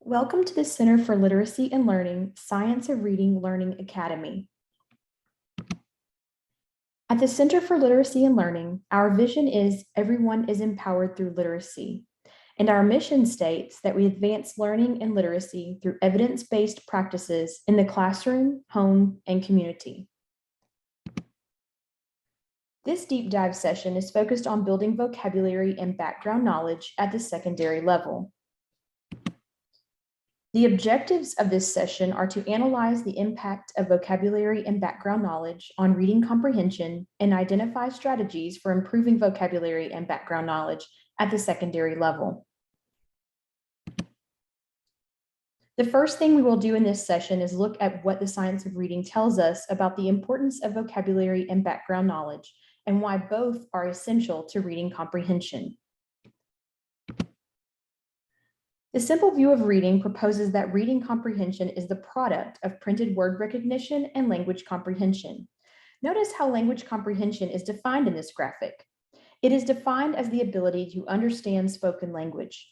Welcome to the Center for Literacy and Learning, Science of Reading Learning Academy. At the Center for Literacy and Learning, our vision is everyone is empowered through literacy. And our mission states that we advance learning and literacy through evidence-based practices in the classroom, home, and community. This deep dive session is focused on building vocabulary and background knowledge at the secondary level. The objectives of this session are to analyze the impact of vocabulary and background knowledge on reading comprehension and identify strategies for improving vocabulary and background knowledge at the secondary level. The first thing we will do in this session is look at what the science of reading tells us about the importance of vocabulary and background knowledge and why both are essential to reading comprehension. The simple view of reading proposes that reading comprehension is the product of printed word recognition and language comprehension. Notice how language comprehension is defined in this graphic. It is defined as the ability to understand spoken language.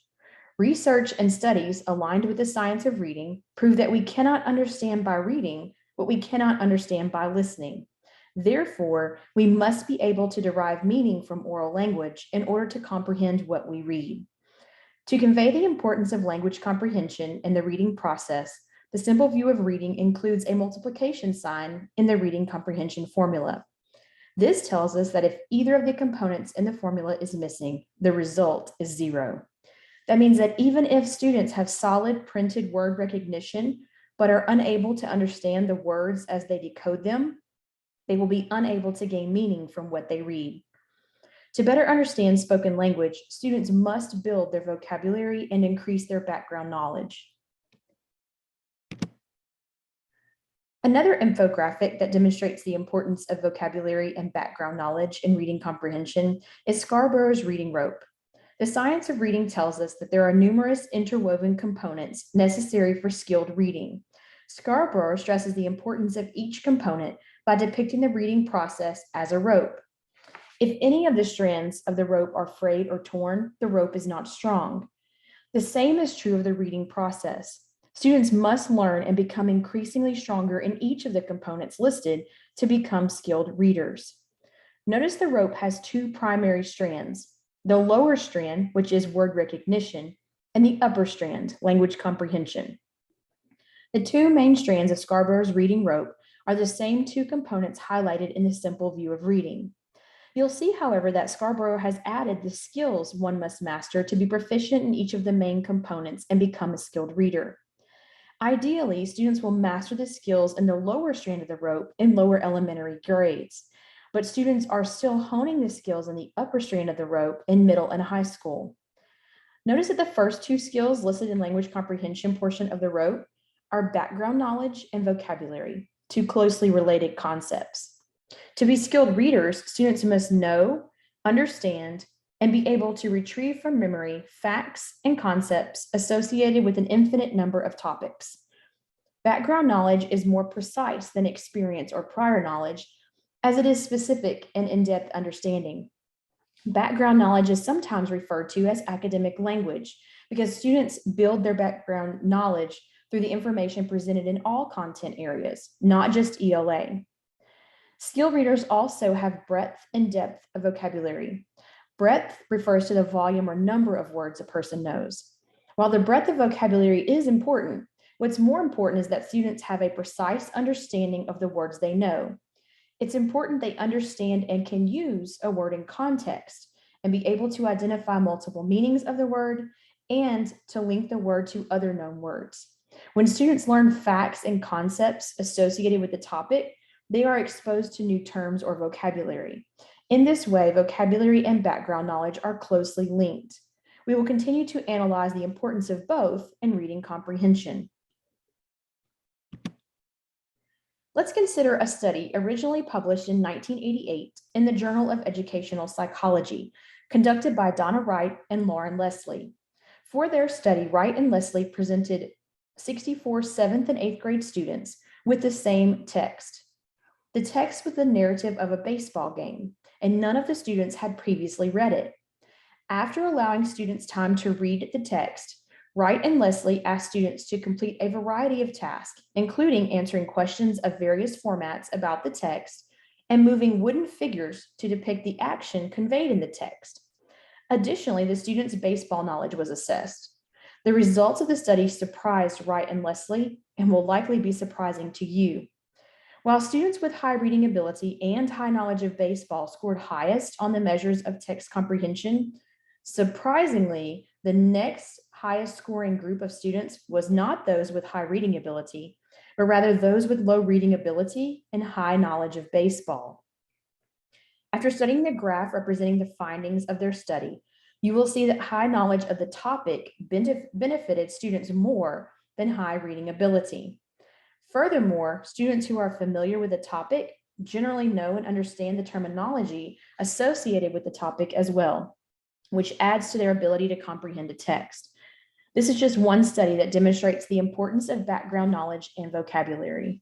Research and studies aligned with the science of reading prove that we cannot understand by reading what we cannot understand by listening. Therefore, we must be able to derive meaning from oral language in order to comprehend what we read. To convey the importance of language comprehension in the reading process, the simple view of reading includes a multiplication sign in the reading comprehension formula. This tells us that if either of the components in the formula is missing, the result is 0. That means that even if students have solid printed word recognition, but are unable to understand the words as they decode them, they will be unable to gain meaning from what they read. To better understand spoken language, students must build their vocabulary and increase their background knowledge. Another infographic that demonstrates the importance of vocabulary and background knowledge in reading comprehension is Scarborough's reading rope. The science of reading tells us that there are numerous interwoven components necessary for skilled reading. Scarborough stresses the importance of each component by depicting the reading process as a rope. If any of the strands of the rope are frayed or torn, the rope is not strong. The same is true of the reading process. Students must learn and become increasingly stronger in each of the components listed to become skilled readers. Notice the rope has 2 primary strands, the lower strand, which is word recognition, and the upper strand, language comprehension. The 2 main strands of Scarborough's reading rope are the same 2 components highlighted in the simple view of reading. You'll see, however, that Scarborough has added the skills one must master to be proficient in each of the main components and become a skilled reader. Ideally, students will master the skills in the lower strand of the rope in lower elementary grades, but students are still honing the skills in the upper strand of the rope in middle and high school. Notice that the first 2 skills listed in language comprehension portion of the rope are background knowledge and vocabulary, 2 closely related concepts. To be skilled readers, students must know, understand, and be able to retrieve from memory facts and concepts associated with an infinite number of topics. Background knowledge is more precise than experience or prior knowledge, as it is specific and in-depth understanding. Background knowledge is sometimes referred to as academic language because students build their background knowledge through the information presented in all content areas, not just ELA. Skilled readers also have breadth and depth of vocabulary. Breadth refers to the volume or number of words a person knows. While the breadth of vocabulary is important, what's more important is that students have a precise understanding of the words they know. It's important they understand and can use a word in context and be able to identify multiple meanings of the word and to link the word to other known words. When students learn facts and concepts associated with the topic, they are exposed to new terms or vocabulary. In this way, vocabulary and background knowledge are closely linked. We will continue to analyze the importance of both in reading comprehension. Let's consider a study originally published in 1988 in the Journal of Educational Psychology, conducted by Donna Wright and Lauren Leslie. For their study, Wright and Leslie presented 64 7th and 8th grade students with the same text. The text was the narrative of a baseball game, and none of the students had previously read it. After allowing students time to read the text, Wright and Leslie asked students to complete a variety of tasks, including answering questions of various formats about the text and moving wooden figures to depict the action conveyed in the text. Additionally, the students' baseball knowledge was assessed. The results of the study surprised Wright and Leslie and will likely be surprising to you. While students with high reading ability and high knowledge of baseball scored highest on the measures of text comprehension, surprisingly, the next highest scoring group of students was not those with high reading ability, but rather those with low reading ability and high knowledge of baseball. After studying the graph representing the findings of their study, you will see that high knowledge of the topic benefited students more than high reading ability. Furthermore, students who are familiar with the topic generally know and understand the terminology associated with the topic as well, which adds to their ability to comprehend a text. This is just one study that demonstrates the importance of background knowledge and vocabulary.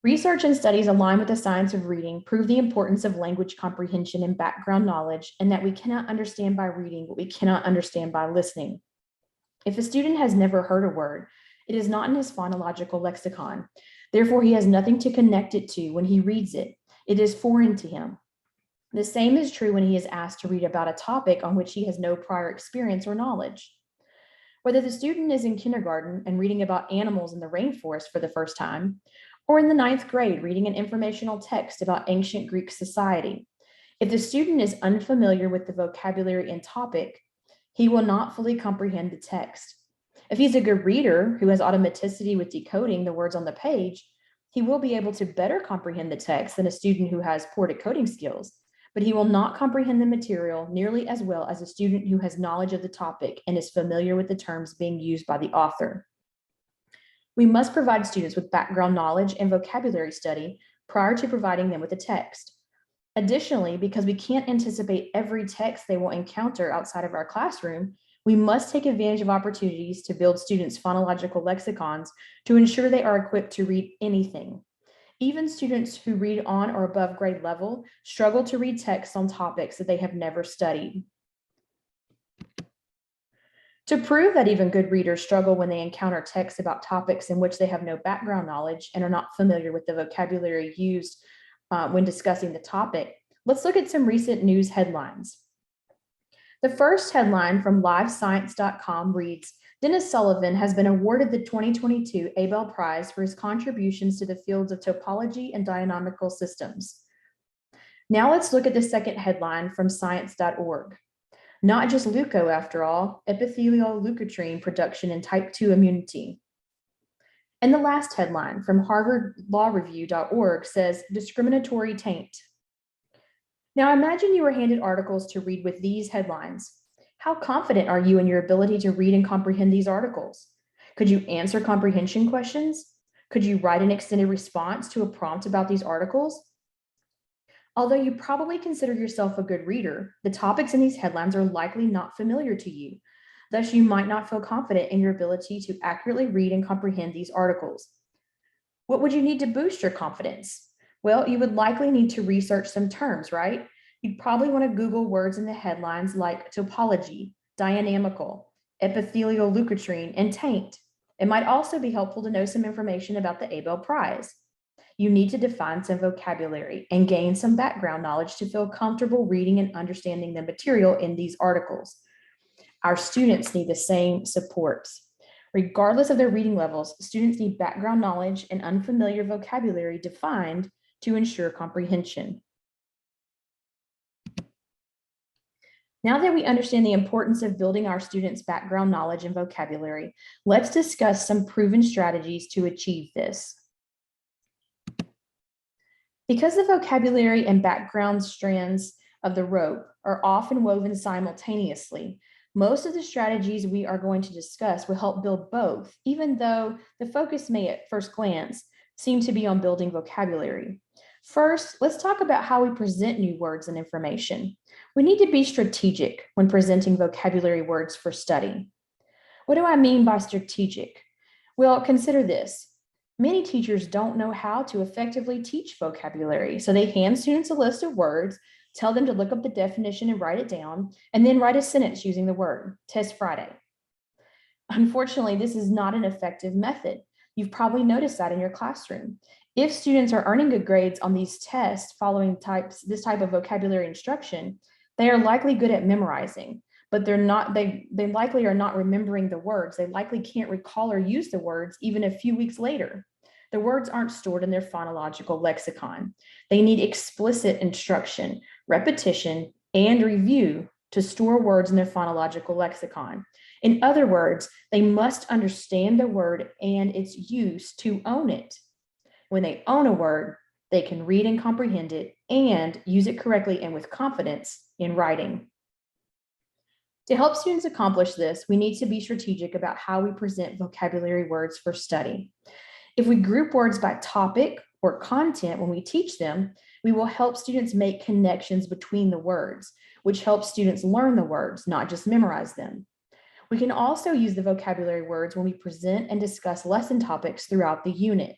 Research and studies aligned with the science of reading prove the importance of language comprehension and background knowledge, and that we cannot understand by reading what we cannot understand by listening. If a student has never heard a word, it is not in his phonological lexicon. Therefore, he has nothing to connect it to when he reads it. It is foreign to him. The same is true when he is asked to read about a topic on which he has no prior experience or knowledge. Whether the student is in kindergarten and reading about animals in the rainforest for the first time, or in the 9th grade reading an informational text about ancient Greek society, if the student is unfamiliar with the vocabulary and topic, he will not fully comprehend the text. If he's a good reader who has automaticity with decoding the words on the page, he will be able to better comprehend the text than a student who has poor decoding skills, but he will not comprehend the material nearly as well as a student who has knowledge of the topic and is familiar with the terms being used by the author. We must provide students with background knowledge and vocabulary study prior to providing them with a text. Additionally, because we can't anticipate every text they will encounter outside of our classroom, we must take advantage of opportunities to build students' phonological lexicons to ensure they are equipped to read anything. Even students who read on or above grade level struggle to read texts on topics that they have never studied. To prove that even good readers struggle when they encounter texts about topics in which they have no background knowledge and are not familiar with the vocabulary used when discussing the topic, let's look at some recent news headlines. The first headline from livescience.com reads, Dennis Sullivan has been awarded the 2022 Abel Prize for his contributions to the fields of topology and dynamical systems. Now let's look at the second headline from science.org. Not just leuco, after all, epithelial leukotriene production in type 2 immunity. And the last headline from harvardlawreview.org says, discriminatory taint. Now imagine you were handed articles to read with these headlines. How confident are you in your ability to read and comprehend these articles? Could you answer comprehension questions? Could you write an extended response to a prompt about these articles? Although you probably consider yourself a good reader, the topics in these headlines are likely not familiar to you. Thus, you might not feel confident in your ability to accurately read and comprehend these articles. What would you need to boost your confidence? Well, you would likely need to research some terms, right? You'd probably want to Google words in the headlines like topology, dynamical, epithelial leukotriene, and taint. It might also be helpful to know some information about the Abel Prize. You need to define some vocabulary and gain some background knowledge to feel comfortable reading and understanding the material in these articles. Our students need the same supports. Regardless of their reading levels, students need background knowledge and unfamiliar vocabulary defined to ensure comprehension. Now that we understand the importance of building our students' background knowledge and vocabulary, let's discuss some proven strategies to achieve this. Because the vocabulary and background strands of the rope are often woven simultaneously, most of the strategies we are going to discuss will help build both, even though the focus may at first glance seem to be on building vocabulary. First, let's talk about how we present new words and information. We need to be strategic when presenting vocabulary words for study. What do I mean by strategic? Well, consider this. Many teachers don't know how to effectively teach vocabulary, so they hand students a list of words, tell them to look up the definition and write it down, and then write a sentence using the word. Test Friday. Unfortunately, this is not an effective method. You've probably noticed that in your classroom. If students are earning good grades on these tests following this type of vocabulary instruction, they are likely good at memorizing, but they likely are not remembering the words. They likely can't recall or use the words even a few weeks later. The words aren't stored in their phonological lexicon. They need explicit instruction, repetition, and review to store words in their phonological lexicon. In other words, they must understand the word and its use to own it. When they own a word, they can read and comprehend it and use it correctly and with confidence in writing. To help students accomplish this, we need to be strategic about how we present vocabulary words for study. If we group words by topic or content when we teach them, we will help students make connections between the words, which helps students learn the words, not just memorize them. We can also use the vocabulary words when we present and discuss lesson topics throughout the unit.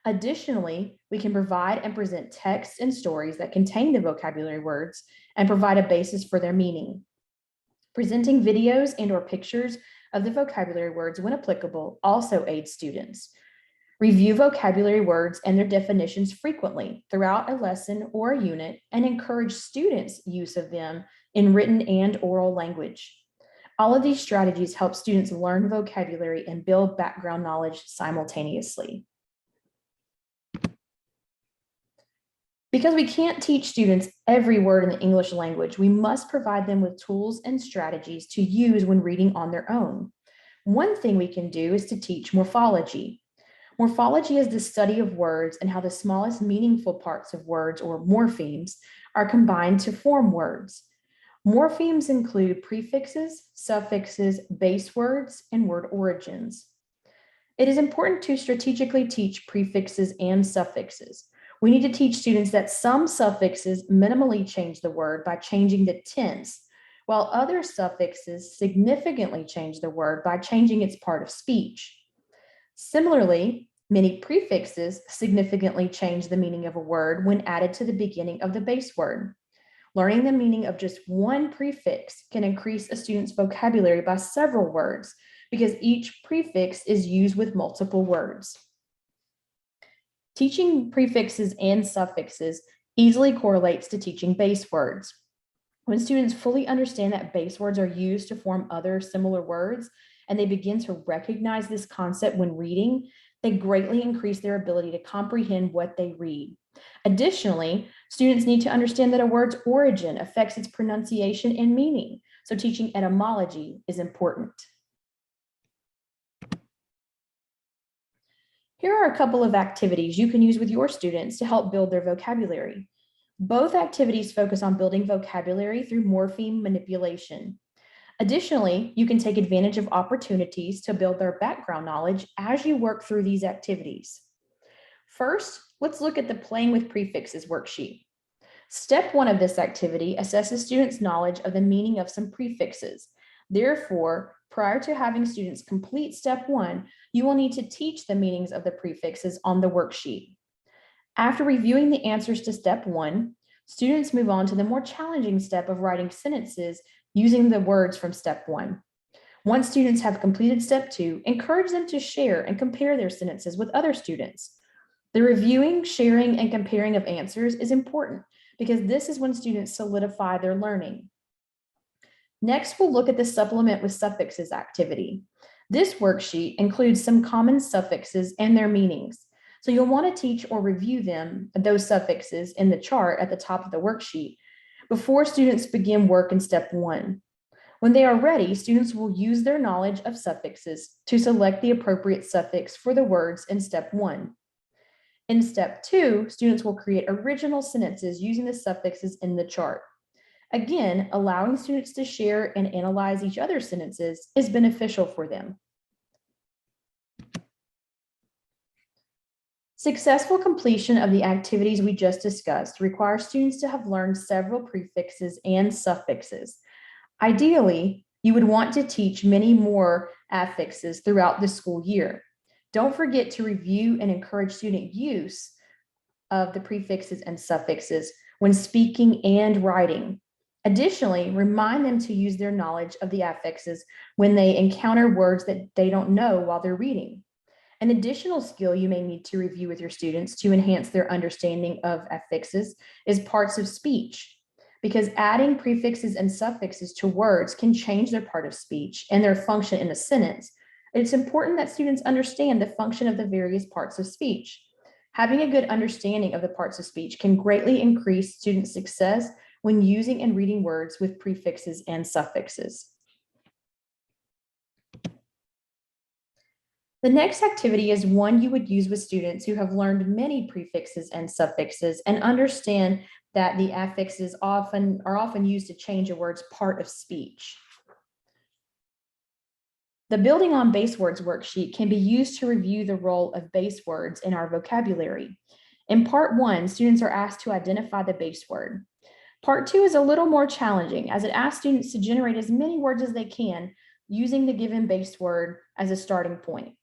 Additionally, we can provide and present texts and stories that contain the vocabulary words and provide a basis for their meaning. Presenting videos and/or pictures of the vocabulary words, when applicable, also aids students. Review vocabulary words and their definitions frequently throughout a lesson or a unit and encourage students' use of them in written and oral language. All of these strategies help students learn vocabulary and build background knowledge simultaneously. Because we can't teach students every word in the English language, we must provide them with tools and strategies to use when reading on their own. One thing we can do is to teach morphology. Morphology is the study of words and how the smallest meaningful parts of words, or morphemes, are combined to form words. Morphemes include prefixes, suffixes, base words, and word origins. It is important to strategically teach prefixes and suffixes. We need to teach students that some suffixes minimally change the word by changing the tense, while other suffixes significantly change the word by changing its part of speech. Similarly, many prefixes significantly change the meaning of a word when added to the beginning of the base word. Learning the meaning of just one prefix can increase a student's vocabulary by several words because each prefix is used with multiple words. Teaching prefixes and suffixes easily correlates to teaching base words. When students fully understand that base words are used to form other similar words, and they begin to recognize this concept when reading, they greatly increase their ability to comprehend what they read. Additionally, students need to understand that a word's origin affects its pronunciation and meaning, so teaching etymology is important. Here are a couple of activities you can use with your students to help build their vocabulary. Both activities focus on building vocabulary through morpheme manipulation. Additionally, you can take advantage of opportunities to build their background knowledge as you work through these activities. First, let's look at the Playing with Prefixes worksheet. Step 1 of this activity assesses students' knowledge of the meaning of some prefixes. Therefore, prior to having students complete step 1, you will need to teach the meanings of the prefixes on the worksheet. After reviewing the answers to step 1, students move on to the more challenging step of writing sentences using the words from step 1. Once students have completed step 2, encourage them to share and compare their sentences with other students. The reviewing, sharing, and comparing of answers is important because this is when students solidify their learning. Next, we'll look at the Supplement with Suffixes activity. This worksheet includes some common suffixes and their meanings. So you'll want to teach or review those suffixes in the chart at the top of the worksheet before students begin work in step 1. When they are ready, students will use their knowledge of suffixes to select the appropriate suffix for the words in step 1. In step 2, students will create original sentences using the suffixes in the chart. Again, allowing students to share and analyze each other's sentences is beneficial for them. Successful completion of the activities we just discussed requires students to have learned several prefixes and suffixes. Ideally, you would want to teach many more affixes throughout the school year. Don't forget to review and encourage student use of the prefixes and suffixes when speaking and writing. Additionally, remind them to use their knowledge of the affixes when they encounter words that they don't know while they're reading. An additional skill you may need to review with your students to enhance their understanding of affixes is parts of speech, because adding prefixes and suffixes to words can change their part of speech and their function in a sentence. It's important that students understand the function of the various parts of speech. Having a good understanding of the parts of speech can greatly increase student success when using and reading words with prefixes and suffixes. The next activity is one you would use with students who have learned many prefixes and suffixes and understand that the affixes are often used to change a word's part of speech. The Building on Base Words worksheet can be used to review the role of base words in our vocabulary. In part 1, students are asked to identify the base word. Part 2 is a little more challenging, as it asks students to generate as many words as they can using the given base word as a starting point.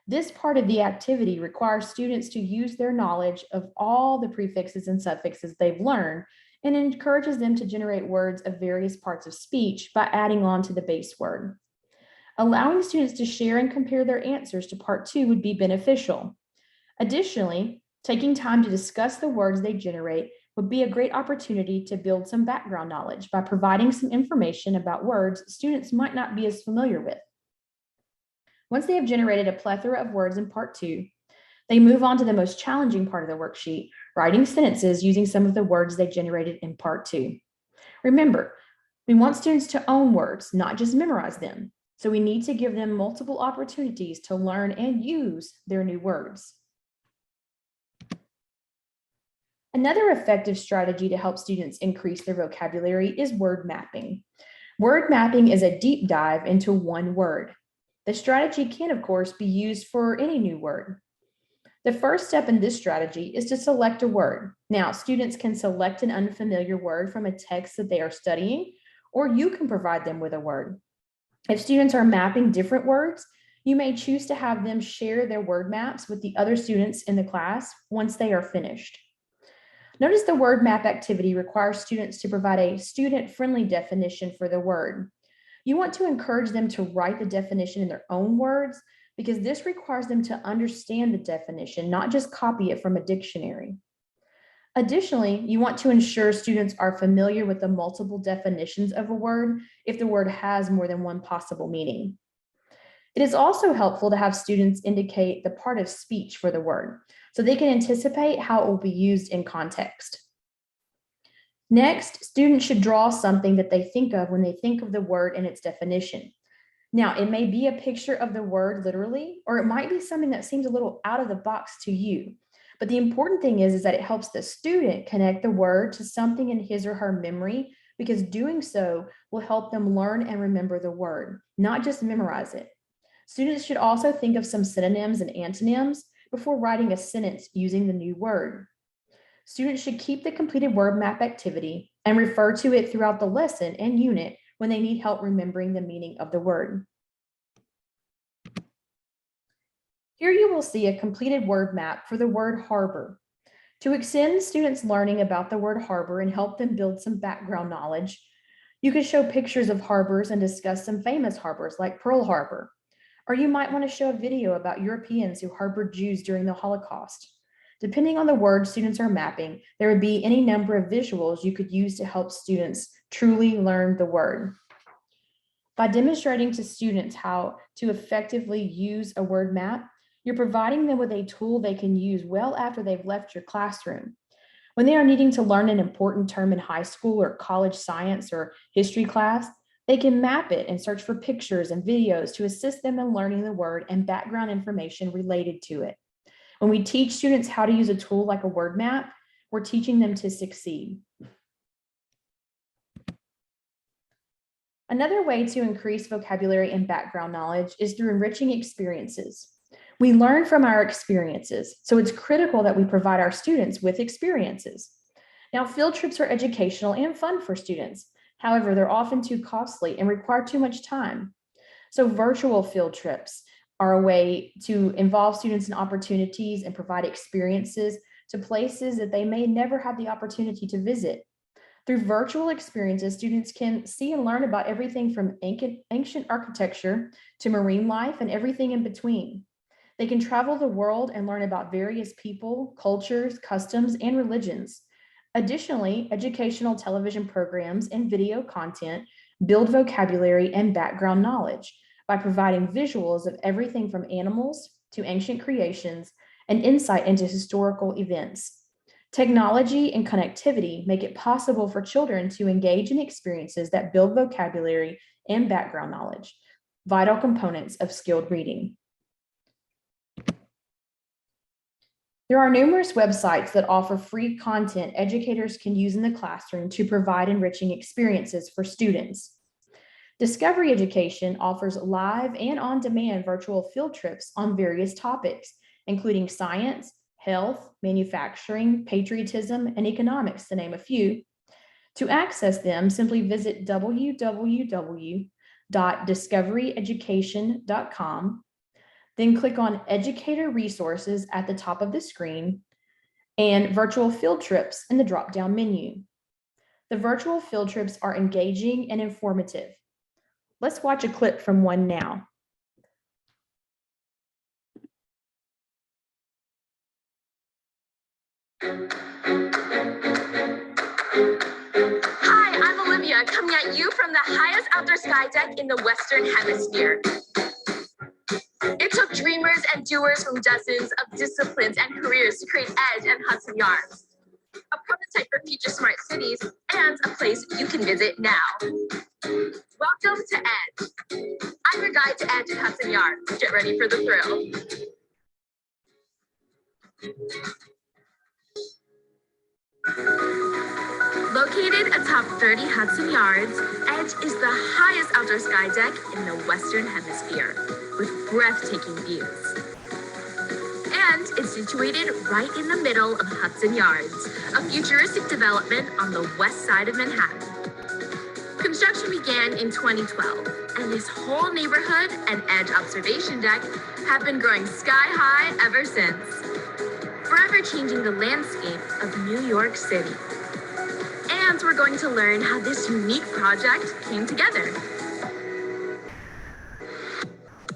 This part of the activity requires students to use their knowledge of all the prefixes and suffixes they've learned and encourages them to generate words of various parts of speech by adding on to the base word. Allowing students to share and compare their answers to part 2 would be beneficial. Additionally, taking time to discuss the words they generate would be a great opportunity to build some background knowledge by providing some information about words students might not be as familiar with. Once they have generated a plethora of words in part 2, they move on to the most challenging part of the worksheet, writing sentences using some of the words they generated in part 2. Remember, we want students to own words, not just memorize them. So we need to give them multiple opportunities to learn and use their new words. Another effective strategy to help students increase their vocabulary is word mapping. Word mapping is a deep dive into one word. The strategy can, of course, be used for any new word. The first step in this strategy is to select a word. Now, students can select an unfamiliar word from a text that they are studying, or you can provide them with a word. If students are mapping different words, you may choose to have them share their word maps with the other students in the class once they are finished. Notice the word map activity requires students to provide a student-friendly definition for the word. You want to encourage them to write the definition in their own words because this requires them to understand the definition, not just copy it from a dictionary. Additionally, you want to ensure students are familiar with the multiple definitions of a word if the word has more than one possible meaning. It is also helpful to have students indicate the part of speech for the word, so they can anticipate how it will be used in context. Next, students should draw something that they think of when they think of the word and its definition. Now, it may be a picture of the word literally, or it might be something that seems a little out of the box to you. But the important thing is that it helps the student connect the word to something in his or her memory, because doing so will help them learn and remember the word, not just memorize it. Students should also think of some synonyms and antonyms before writing a sentence using the new word. Students should keep the completed word map activity and refer to it throughout the lesson and unit when they need help remembering the meaning of the word. Here you will see a completed word map for the word harbor. To extend students' learning about the word harbor and help them build some background knowledge, you could show pictures of harbors and discuss some famous harbors like Pearl Harbor. Or you might want to show a video about Europeans who harbored Jews during the Holocaust. Depending on the word students are mapping, there would be any number of visuals you could use to help students truly learn the word. By demonstrating to students how to effectively use a word map, you're providing them with a tool they can use well after they've left your classroom. When they are needing to learn an important term in high school or college science or history class, they can map it and search for pictures and videos to assist them in learning the word and background information related to it. When we teach students how to use a tool like a word map, we're teaching them to succeed. Another way to increase vocabulary and background knowledge is through enriching experiences. We learn from our experiences, so it's critical that we provide our students with experiences. Now, field trips are educational and fun for students. However, they're often too costly and require too much time. So virtual field trips are a way to involve students in opportunities and provide experiences to places that they may never have the opportunity to visit. Through virtual experiences, students can see and learn about everything from ancient architecture to marine life and everything in between. They can travel the world and learn about various people, cultures, customs, and religions. Additionally, educational television programs and video content build vocabulary and background knowledge by providing visuals of everything from animals to ancient creations and insight into historical events. Technology and connectivity make it possible for children to engage in experiences that build vocabulary and background knowledge, vital components of skilled reading. There are numerous websites that offer free content educators can use in the classroom to provide enriching experiences for students. Discovery Education offers live and on-demand virtual field trips on various topics, including science, health, manufacturing, patriotism, and economics, to name a few. To access them, simply visit www.discoveryeducation.com, then click on Educator Resources at the top of the screen and Virtual Field Trips in the drop-down menu. The virtual field trips are engaging and informative. Let's watch a clip from one now. Hi, I'm Olivia, coming at you from the highest outdoor sky deck in the Western Hemisphere. It took dreamers and doers from dozens of disciplines and careers to create EDGE and Hudson Yards, a prototype for future smart cities and a place you can visit now. Welcome to EDGE. I'm your guide to EDGE and Hudson Yards. Get ready for the thrill. Located atop 30 Hudson Yards, EDGE is the highest outdoor sky deck in the Western Hemisphere, with breathtaking views. And it's situated right in the middle of Hudson Yards, a futuristic development on the west side of Manhattan. Construction began in 2012, and this whole neighborhood and EDGE observation deck have been growing sky high ever since, forever changing the landscape of New York City. And we're going to learn how this unique project came together.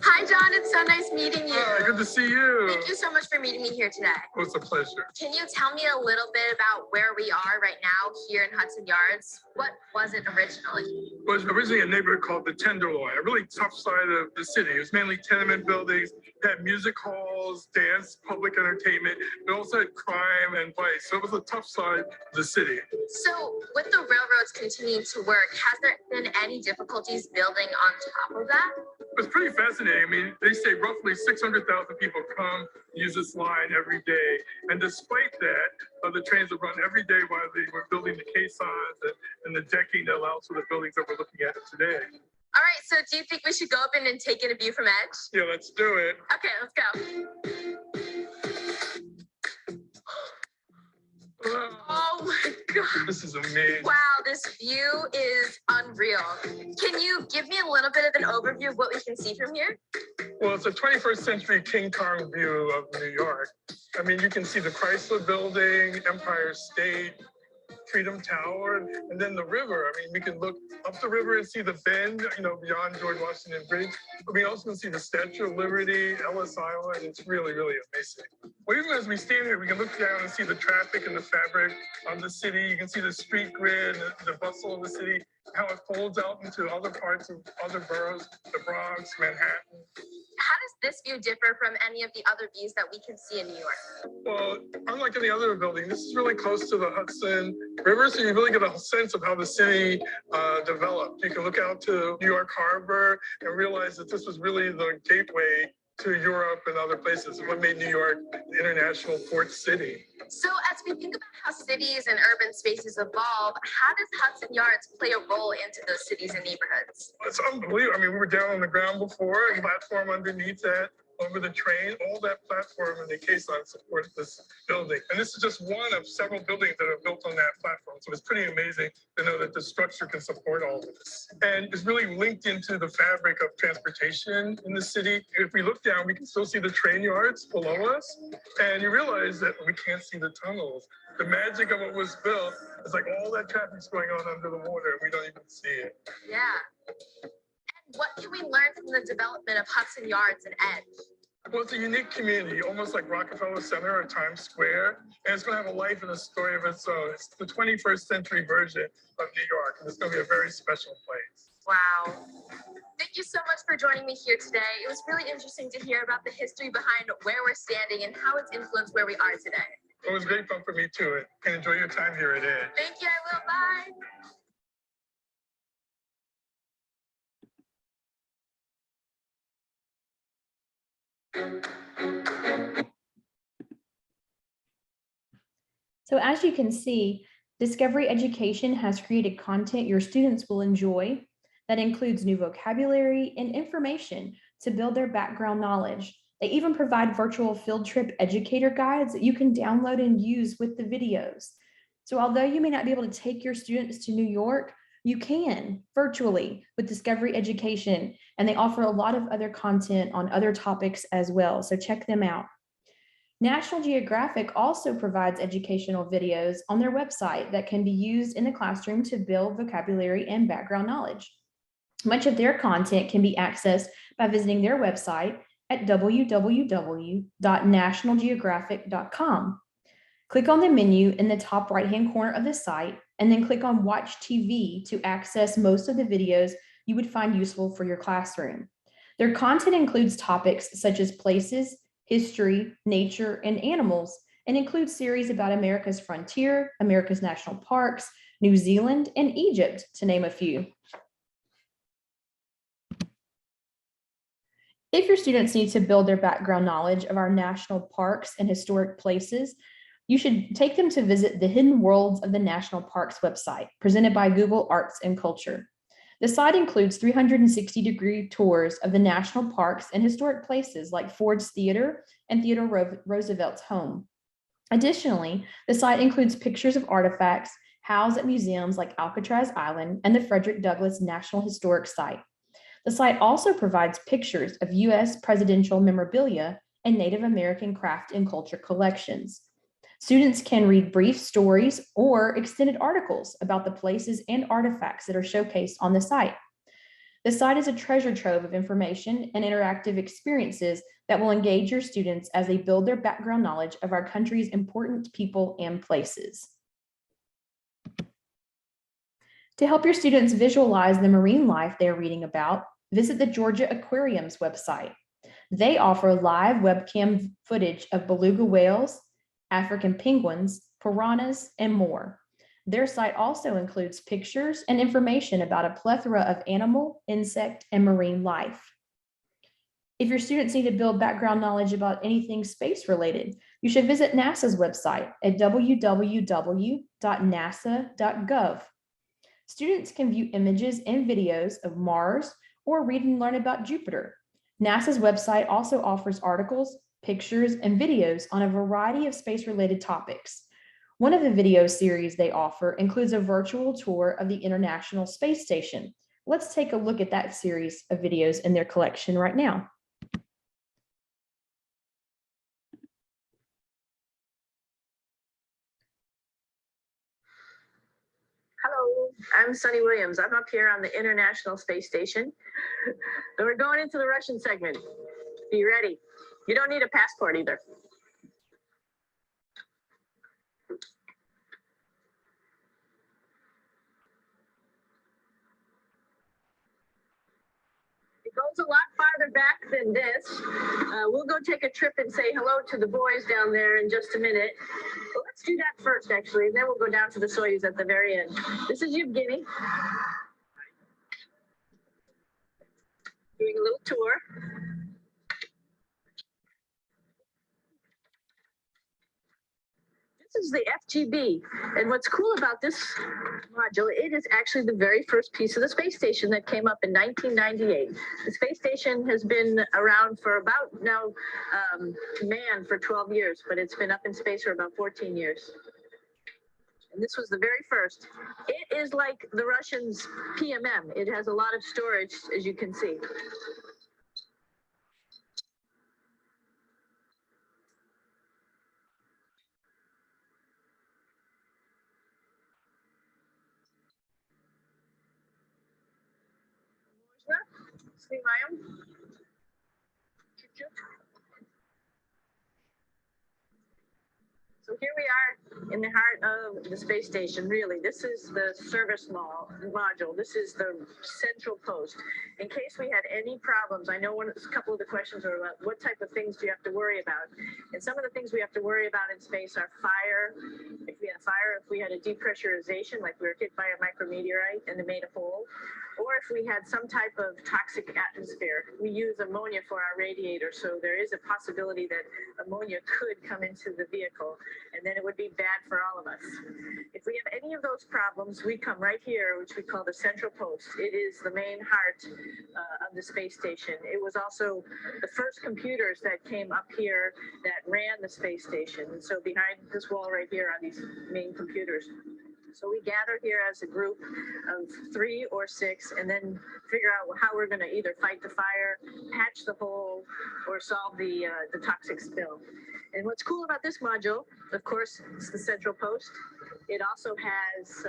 Hi, John. It's so nice meeting you. Hi, good to see you. Thank you so much for meeting me here today. Well, it's a pleasure. Can you tell me a little bit about where we are right now here in Hudson Yards? What was it originally? It was originally a neighborhood called the Tenderloin, a really tough side of the city. It was mainly tenement buildings, had music halls, dance, public entertainment, but also had crime and vice. So it was a tough side of the city. So with the railroads continuing to work, has there been any difficulties building on top of that? It was pretty fascinating. I mean, they say roughly 600,000 people come use this line every day. And despite that, the trains would run every day while they were building the caissons and the decking that allows for the buildings that we're looking at today. All right, so do you think we should go up and take in a view from EDGE? Yeah, let's do it. Okay, let's go. Oh my God. This is amazing. Wow, this view is unreal. Can you give me a little bit of an overview of what we can see from here? Well, it's a 21st century King Kong view of New York. I mean, you can see the Chrysler Building, Empire State, Freedom Tower, and then the river. I mean, we can look up the river and see the bend, beyond George Washington Bridge. But we also can see the Statue of Liberty, Ellis Island. It's really, really amazing. Well, even as we stand here, we can look down and see the traffic and the fabric of the city. You can see the street grid, the bustle of the city, how it folds out into other parts of other boroughs, the Bronx, Manhattan. How does this view differ from any of the other views that we can see in New York? Well, unlike any other building, this is really close to the Hudson River, so you really get a sense of how the city developed. You can look out to New York Harbor and realize that this was really the gateway to Europe and other places, what made New York the international port city. So as we think about how cities and urban spaces evolve, how does Hudson Yards play a role into those cities and neighborhoods? It's unbelievable. I mean, we were down on the ground before, and platform underneath that over the train, all that platform and the caisson support this building. And this is just one of several buildings that are built on that platform. So it's pretty amazing to know that the structure can support all of this. And it's really linked into the fabric of transportation in the city. If we look down, we can still see the train yards below us. And you realize that we can't see the tunnels. The magic of what was built is like all that traffic's going on under the water and we don't even see it. Yeah. And what can we learn from the development of Hudson Yards and Edge? Well, it's a unique community, almost like Rockefeller Center or Times Square, and it's going to have a life and a story of its own. It's the 21st century version of New York, and it's going to be a very special place. Wow. Thank you so much for joining me here today. It was really interesting to hear about the history behind where we're standing and how it's influenced where we are today. It was great fun for me too, and enjoy your time here at Edge. Thank you, I will. Bye. So as you can see, Discovery Education has created content your students will enjoy that includes new vocabulary and information to build their background knowledge. They even provide virtual field trip educator guides that you can download and use with the videos. So although you may not be able to take your students to New York, you can virtually with Discovery Education, and they offer a lot of other content on other topics as well. So check them out. National Geographic also provides educational videos on their website that can be used in the classroom to build vocabulary and background knowledge. Much of their content can be accessed by visiting their website at www.nationalgeographic.com. Click on the menu in the top right-hand corner of the site, and then click on Watch TV to access most of the videos you would find useful for your classroom. Their content includes topics such as places, history, nature, and animals, and includes series about America's frontier, America's national parks, New Zealand, and Egypt, to name a few. If your students need to build their background knowledge of our national parks and historic places, you should take them to visit the Hidden Worlds of the National Parks website, presented by Google Arts and Culture. The site includes 360-degree tours of the national parks and historic places like Ford's Theater and Theodore Roosevelt's home. Additionally, the site includes pictures of artifacts housed at museums like Alcatraz Island and the Frederick Douglass National Historic Site. The site also provides pictures of U.S. presidential memorabilia and Native American craft and culture collections. Students can read brief stories or extended articles about the places and artifacts that are showcased on the site. The site is a treasure trove of information and interactive experiences that will engage your students as they build their background knowledge of our country's important people and places. To help your students visualize the marine life they are reading about, visit the Georgia Aquarium's website. They offer live webcam footage of beluga whales, African penguins, piranhas, and more. Their site also includes pictures and information about a plethora of animal, insect, and marine life. If your students need to build background knowledge about anything space related, you should visit NASA's website at www.nasa.gov. Students can view images and videos of Mars or read and learn about Jupiter. NASA's website also offers articles, pictures, and videos on a variety of space-related topics. One of the video series they offer includes a virtual tour of the International Space Station. Let's take a look at that series of videos in their collection right now. Hello, I'm Sunny Williams. I'm up here on the International Space Station. And we're going into the Russian segment. Be ready. You don't need a passport either. It goes a lot farther back than this. We'll go take a trip and say hello to the boys down there in just a minute. But let's do that first, actually, and then we'll go down to the Soyuz at the very end. This is Yevgeny. Doing a little tour. This is the FGB. And what's cool about this module, it is actually the very first piece of the space station that came up in 1998. The space station has been around for about now, manned for 12 years, but it's been up in space for about 14 years. And this was the very first. It is like the Russians' PMM. It has a lot of storage, as you can see. Sнимаем. Чуть-чуть. So here we are in the heart of the space station, really. This is the service module. This is the central post. In case we had any problems, I know a couple of the questions are about what type of things do you have to worry about? And some of the things we have to worry about in space are fire. If we had a fire, if we had a depressurization, like we were hit by a micrometeorite and it made a hole, or if we had some type of toxic atmosphere. We use ammonia for our radiator, so there is a possibility that ammonia could come into the vehicle, and then it would be bad for all of us. If we have any of those problems, we come right here, which we call the central post. It is the main heart of the space station. It was also the first computers that came up here that ran the space station. And so behind this wall right here are these main computers. So we gather here as a group of 3 or 6 and then figure out how we're going to either fight the fire, patch the hole, or solve the toxic spill. And what's cool about this module, of course, it's the central post. It also has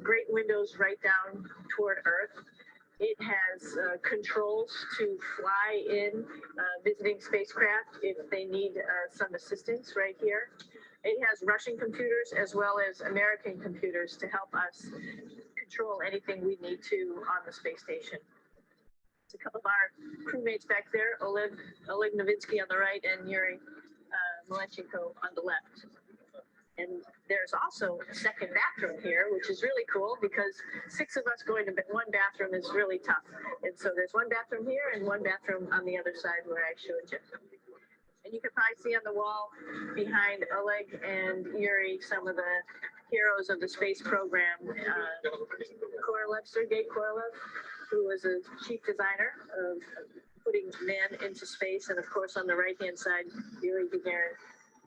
great windows right down toward Earth. It has controls to fly in visiting spacecraft if they need some assistance right here. It has Russian computers as well as American computers to help us control anything we need to on the space station. It's a couple of our crewmates back there, Oleg Novitsky on the right and Yuri Malenchenko on the left. And there's also a second bathroom here, which is really cool because 6 of us going to one bathroom is really tough. And so there's one bathroom here and one bathroom on the other side where I showed you. And you can probably see on the wall behind Oleg and Yuri some of the heroes of the space program. Korolev, Sergei Korolev, who was a chief designer of putting man into space. And of course, on the right-hand side, Yuri Gagarin,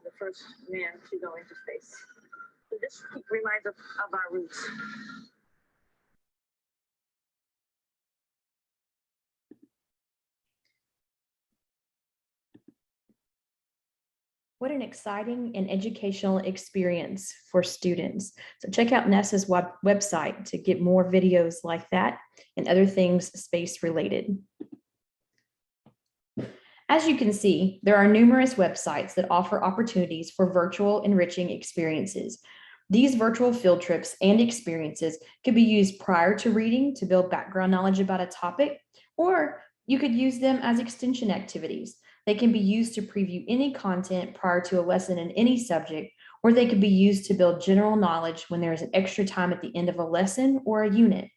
the first man to go into space. So this reminds us of our roots. What an exciting and educational experience for students. So check out NASA's website to get more videos like that and other things space related. As you can see, there are numerous websites that offer opportunities for virtual enriching experiences. These virtual field trips and experiences could be used prior to reading to build background knowledge about a topic, or you could use them as extension activities. They can be used to preview any content prior to a lesson in any subject, or they could be used to build general knowledge when there is an extra time at the end of a lesson or a unit.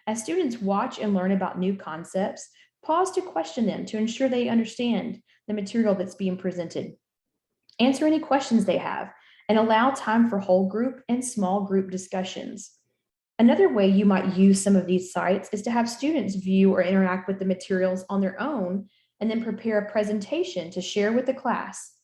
As students watch and learn about new concepts, pause to question them to ensure they understand the material that's being presented. Answer any questions they have, and allow time for whole group and small group discussions. Another way you might use some of these sites is to have students view or interact with the materials on their own and then prepare a presentation to share with the class.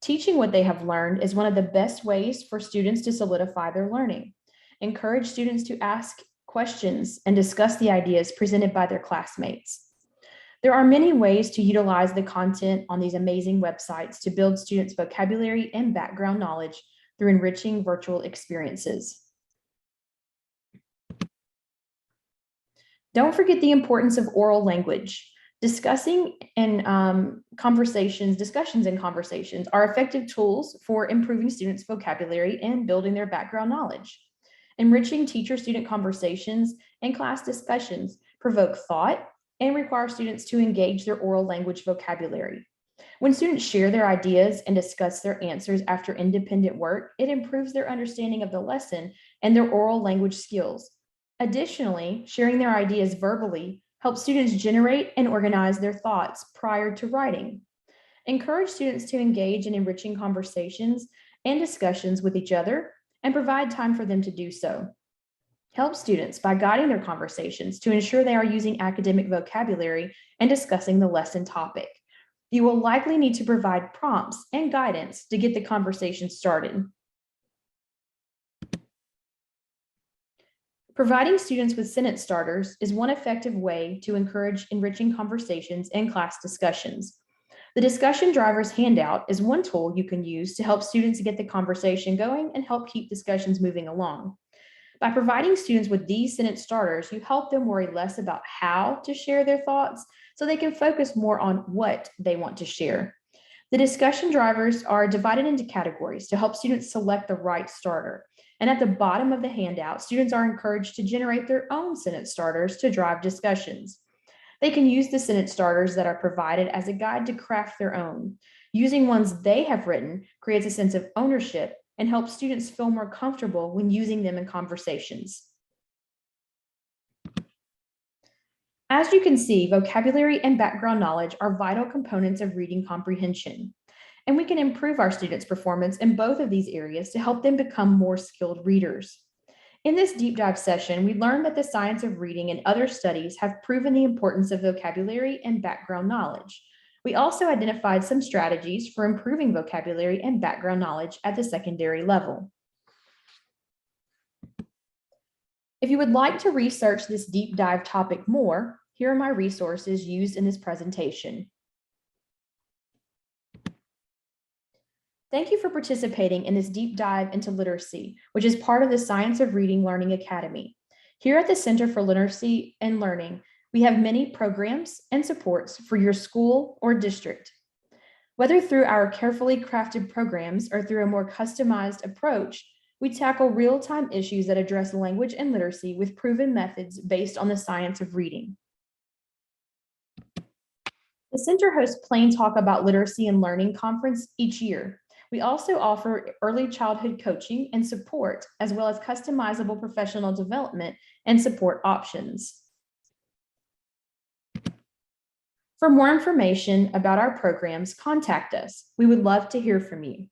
Teaching what they have learned is one of the best ways for students to solidify their learning. Encourage students to ask questions and discuss the ideas presented by their classmates. There are many ways to utilize the content on these amazing websites to build students' vocabulary and background knowledge through enriching virtual experiences. Don't forget the importance of oral language. Discussions and conversations are effective tools for improving students' vocabulary and building their background knowledge. Enriching teacher-student conversations and class discussions provoke thought and require students to engage their oral language vocabulary. When students share their ideas and discuss their answers after independent work, it improves their understanding of the lesson and their oral language skills. Additionally, sharing their ideas verbally helps students generate and organize their thoughts prior to writing. Encourage students to engage in enriching conversations and discussions with each other and provide time for them to do so. Help students by guiding their conversations to ensure they are using academic vocabulary and discussing the lesson topic. You will likely need to provide prompts and guidance to get the conversation started. Providing students with sentence starters is one effective way to encourage enriching conversations and class discussions. The discussion driver's handout is one tool you can use to help students get the conversation going and help keep discussions moving along. By providing students with these sentence starters, you help them worry less about how to share their thoughts so they can focus more on what they want to share. The discussion drivers are divided into categories to help students select the right starter. And at the bottom of the handout, students are encouraged to generate their own sentence starters to drive discussions. They can use the sentence starters that are provided as a guide to craft their own. Using ones they have written creates a sense of ownership and helps students feel more comfortable when using them in conversations. As you can see, vocabulary and background knowledge are vital components of reading comprehension, and we can improve our students' performance in both of these areas to help them become more skilled readers. In this deep dive session, we learned that the science of reading and other studies have proven the importance of vocabulary and background knowledge. We also identified some strategies for improving vocabulary and background knowledge at the secondary level. If you would like to research this deep dive topic more, here are my resources used in this presentation. Thank you for participating in this deep dive into literacy, which is part of the Science of Reading Learning Academy. Here at the Center for Literacy and Learning, we have many programs and supports for your school or district. Whether through our carefully crafted programs or through a more customized approach, we tackle real-time issues that address language and literacy with proven methods based on the science of reading. The center hosts Plain Talk About Literacy and Learning conference each year. We also offer early childhood coaching and support, as well as customizable professional development and support options. For more information about our programs, contact us. We would love to hear from you.